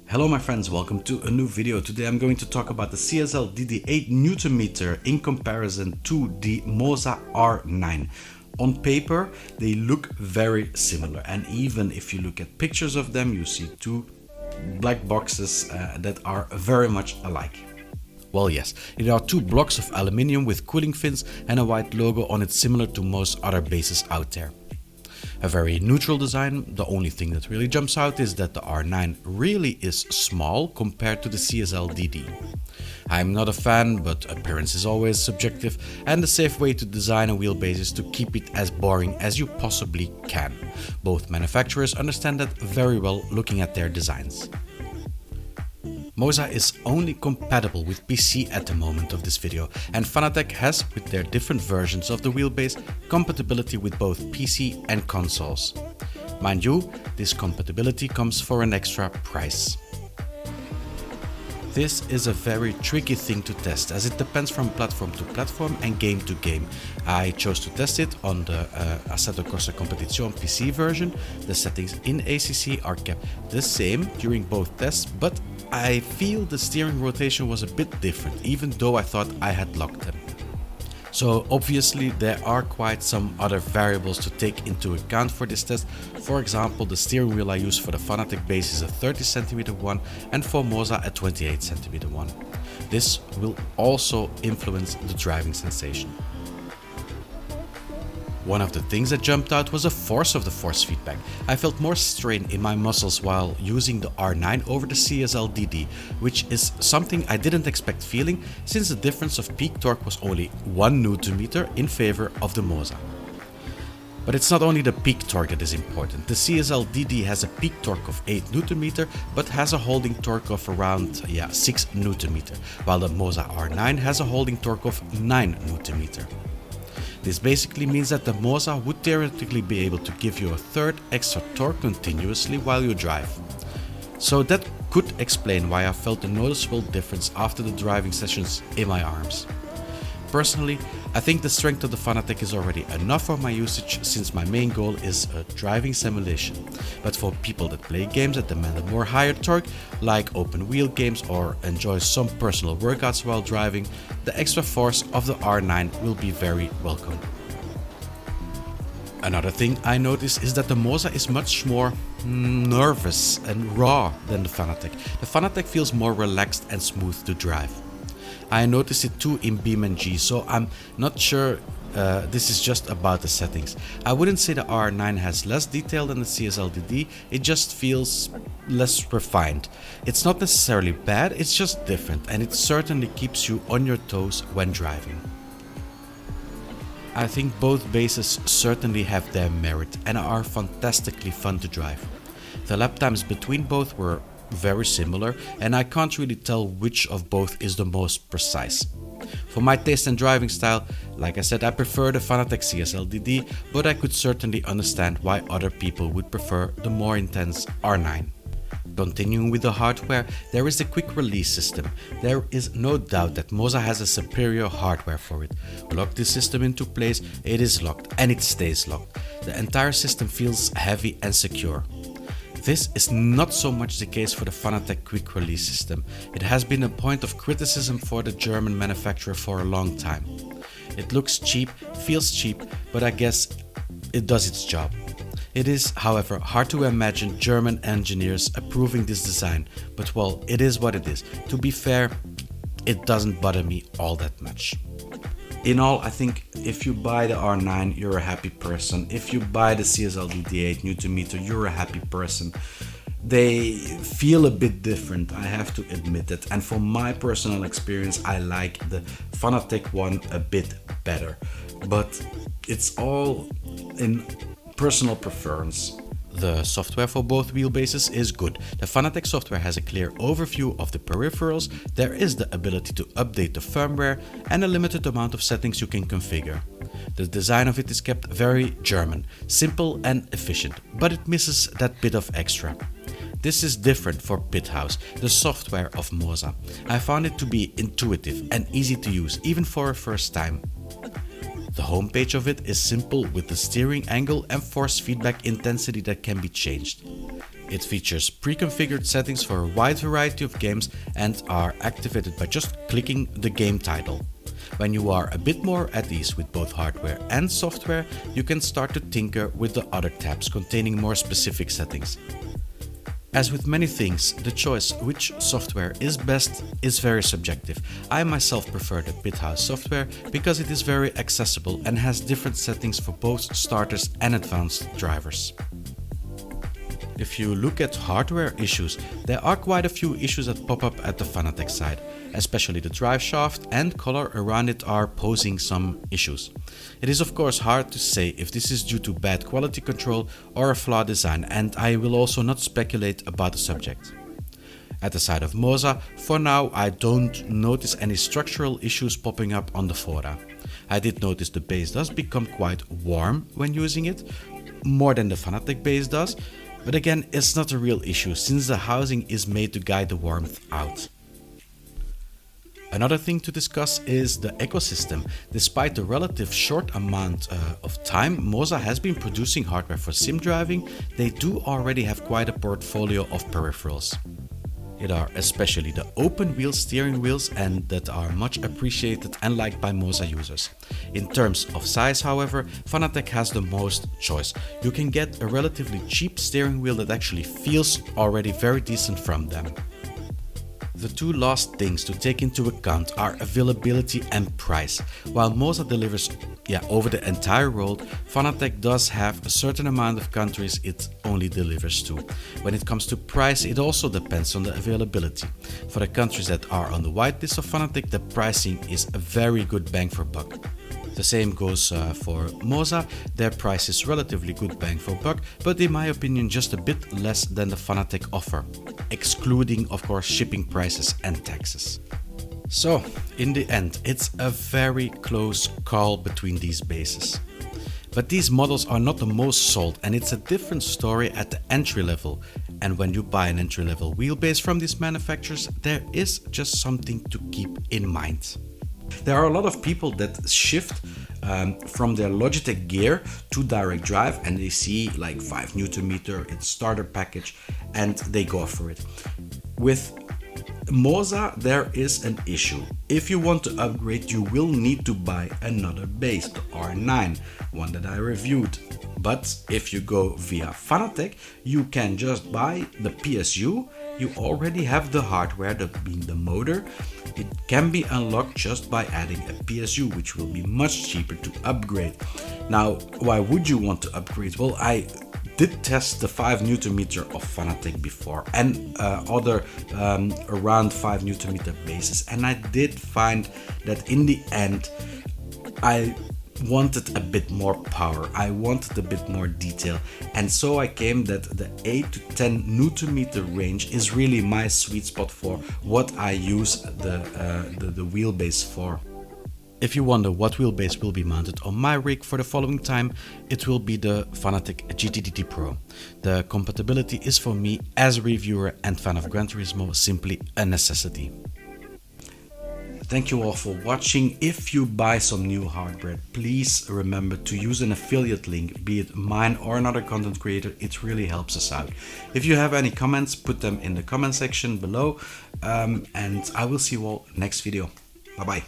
Hello my friends, welcome to a new video. Today I'm going to talk about the CSL DD 8Nm in comparison to the MOZA R9. On paper they look very similar, and even if you look at pictures of them you see two black boxes that are very much alike. Well, yes, there are two blocks of aluminium with cooling fins and a white logo on it, similar to most other bases out there. A very neutral design. The only thing that really jumps out is that the R9 really is small compared to the CSL DD. I'm not a fan, but appearance is always subjective, and the safe way to design a wheelbase is to keep it as boring as you possibly can. Both manufacturers understand that very well looking at their designs. MOZA is only compatible with PC at the moment of this video, and Fanatec has, with their different versions of the wheelbase, compatibility with both PC and consoles. Mind you, this compatibility comes for an extra price. This is a very tricky thing to test, as it depends from platform to platform and game to game. I chose to test it on the Assetto Corsa Competizione PC version. The settings in ACC are kept the same during both tests, but I feel the steering rotation was a bit different, even though I thought I had locked them. So obviously there are quite some other variables to take into account for this test. For example, the steering wheel I use for the Fanatec base is a 30cm one and for MOZA a 28cm one. This will also influence the driving sensation. One of the things that jumped out was the force of the force feedback. I felt more strain in my muscles while using the R9 over the CSL DD, which is something I didn't expect feeling, since the difference of peak torque was only 1 Nm in favor of the MOZA. But it's not only the peak torque that is important. The CSL DD has a peak torque of 8 Nm but has a holding torque of around 6 Nm, while the MOZA R9 has a holding torque of 9 Nm. This basically means that the MOZA would theoretically be able to give you a third extra torque continuously while you drive. So that could explain why I felt a noticeable difference after the driving sessions in my arms. Personally, I think the strength of the Fanatec is already enough for my usage, since my main goal is a driving simulation. But for people that play games that demand a more higher torque, like open wheel games or enjoy some personal workouts while driving, the extra force of the R9 will be very welcome. Another thing I noticed is that the MOZA is much more nervous and raw than the Fanatec. The Fanatec feels more relaxed and smooth to drive. I noticed it too in BeamNG, so I'm not sure this is just about the settings. I wouldn't say the R9 has less detail than the CSL DD, it just feels less refined. It's not necessarily bad, it's just different, and it certainly keeps you on your toes when driving. I think both bases certainly have their merit and are fantastically fun to drive. The lap times between both were very similar, and I can't really tell which of both is the most precise. For my taste and driving style, like I said, I prefer the Fanatec CSL DD, but I could certainly understand why other people would prefer the more intense R9. Continuing with the hardware, there is the quick release system. There is no doubt that MOZA has a superior hardware for it. Lock this system into place, it is locked and it stays locked. The entire system feels heavy and secure. This is not so much the case for the Fanatec quick release system. It has been a point of criticism for the German manufacturer for a long time. It looks cheap, feels cheap, but I guess it does its job. It is, however, hard to imagine German engineers approving this design, but well, it is what it is. To be fair, it doesn't bother me all that much. In all, I think if you buy the R9, you're a happy person. If you buy the CSL DD 8Nm, you're a happy person. They feel a bit different, I have to admit it. And from my personal experience, I like the Fanatec one a bit better. But it's all in personal preference. The software for both wheelbases is good. The Fanatec software has a clear overview of the peripherals, there is the ability to update the firmware, and a limited amount of settings you can configure. The design of it is kept very German, simple and efficient, but it misses that bit of extra. This is different for Pithouse, the software of MOZA. I found it to be intuitive and easy to use, even for a first time. The homepage of it is simple with the steering angle and force feedback intensity that can be changed. It features pre-configured settings for a wide variety of games and are activated by just clicking the game title. When you are a bit more at ease with both hardware and software, you can start to tinker with the other tabs containing more specific settings. As with many things, the choice which software is best is very subjective. I myself prefer the BitHouse software because it is very accessible and has different settings for both starters and advanced drivers. If you look at hardware issues, there are quite a few issues that pop up at the Fanatec side, especially the drive shaft and color around it are posing some issues. It is of course hard to say if this is due to bad quality control or a flawed design, and I will also not speculate about the subject. At the side of MOZA, for now I don't notice any structural issues popping up on the fora. I did notice the base does become quite warm when using it, more than the Fanatec base does. But again, it's not a real issue since the housing is made to guide the warmth out. Another thing to discuss is the ecosystem. Despite the relative short amount of time MOZA has been producing hardware for sim driving, they do already have quite a portfolio of peripherals. It are especially the open wheel steering wheels and that are much appreciated and liked by MOZA users. In terms of size, however, Fanatec has the most choice. You can get a relatively cheap steering wheel that actually feels already very decent from them. The two last things to take into account are availability and price. While MOZA delivers over the entire world, Fanatec does have a certain amount of countries it only delivers to. When it comes to price, it also depends on the availability. For the countries that are on the whitelist of Fanatec, the pricing is a very good bang for buck. The same goes for MOZA. Their price is relatively good bang for buck, but in my opinion just a bit less than the Fanatec offer, excluding of course shipping prices and taxes. So in the end, it's a very close call between these bases. But these models are not the most sold, and it's a different story at the entry level. And when you buy an entry level wheelbase from these manufacturers, there is just something to keep in mind. There are a lot of people that shift from their Logitech gear to direct drive, and they see like 5 Nm, its starter package, and they go for it. With MOZA there is an issue. If you want to upgrade, you will need to buy another base, the R9, one that I reviewed. But if you go via Fanatec, you can just buy the PSU. You already have the hardware, that being the motor. It can be unlocked just by adding a PSU, which will be much cheaper to upgrade. Now, why would you want to upgrade? Well, I did test the 5 Nm of Fanatec before and other around 5 Nm bases, and I did find that in the end I wanted a bit more power, I wanted a bit more detail, and so I came that the 8 to 10 Nm range is really my sweet spot for what I use the wheelbase for. If you wonder what wheelbase will be mounted on my rig for the following time, it will be the Fanatec GTDT Pro. The compatibility is for me as a reviewer and fan of Gran Turismo simply a necessity. Thank you all for watching. If you buy some new hardware, please remember to use an affiliate link, be it mine or another content creator. It really helps us out. If you have any comments, put them in the comment section below, and I will see you all next video. Bye bye.